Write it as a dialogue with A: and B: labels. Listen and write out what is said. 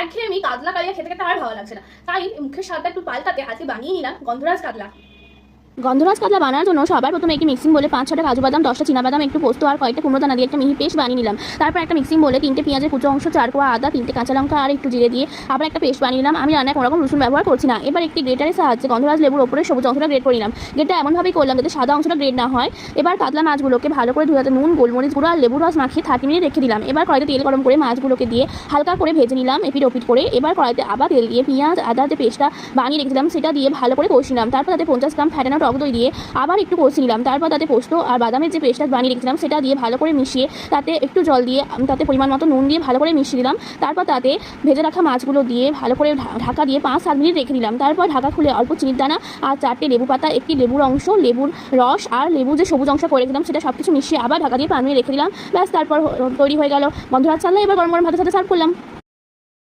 A: একঘেয়েমি কাতলা কালিয়া খেতে খেতে আর ভালো লাগছে না, তাই মুখের স্বাদটা একটু পাল্টাতে আজকে বানিয়ে নিলাম গন্ধরাজ কাতলা।
B: গন্ধরাজ কাতলা বানানোর জন্য সবার প্রথমে একটি মিক্সিং বলে 5-6টা কাজু বাদাম, 10টা চীনাবাদাম, একটু পোস্ত আর কয়েকটা কুমড়ো দানা দিয়ে একটা মিহি পেস্ট বানিয়ে নিলাম। তারপর একটা মিক্সিং বলে 3টে পেঁয়াজের কুচো অংশ, 4 কোয়া আদা, 3টে কাঁচা লঙ্কা আর একটু জিরে দিয়ে আবার একটা পেস্ট বানিয়ে নিলাম। আমি রান্নায় কোনো রকম রসুন ব্যবহার করছি না। এবার একটি গ্রেটারের সাহায্যে গন্ধরাজ লেবুর ওপরে সবুজ অংশটা গ্রেট করে নিলাম। গ্রেটটা এমনভাবেই করলাম যাতে সাদা অংশটা গ্রেট না হয়। এবার কাতলা মাছগুলোকে ভালো করে ধুয়ে নুন, গোলমরিচ গুঁড়ো আর লেবুর রস মাখিয়ে 30 মিনিট রেখে দিলাম। এবার কড়াইতে তেল গরম করে মাছগুলোকে দিয়ে হালকা করে ভেজে নিলাম এপিট ওপিট করে। এবার কড়াইতে আবার তেল দিয়ে পেঁয়াজ আদার যে পেস্টটা বানিয়ে রেখেছিলাম সেটা দিয়ে ভালো করে কষে নিলাম। তারপর তাতে 50 গ্রাম ফ্যাটানো টক দই দিয়ে আবার একটু কষে নিলাম। তারপর তাতে পোস্ত আর বাদামের যে পেস্টটা বানিয়ে রেখেছিলাম সেটা দিয়ে ভালো করে মিশিয়ে তাতে একটু জল দিয়ে তাতে পরিমাণ মতো নুন দিয়ে ভালো করে মিশিয়ে দিলাম। তারপর তাতে ভেজে রাখা মাছগুলো দিয়ে ভালো করে ঢাকা দিয়ে 5-7 মিনিট রেখে দিলাম। তারপর ঢাকা খুলে অল্প চিনির দানা আর 4টে লেবু পাতা, একটি লেবুর অংশ, লেবুর রস আর লেবুর যে সবুজ অংশ করে রেখেছিলাম সেটা সব কিছু মিশিয়ে আবার ঢাকা দিয়ে 5 মিনিট রেখে দিলাম। ব্যাস, তারপর তৈরি হয়ে গেল গন্ধরাজ কাতলা। এবার গরম গরম ভাতের সাথে সার্ভ করলাম।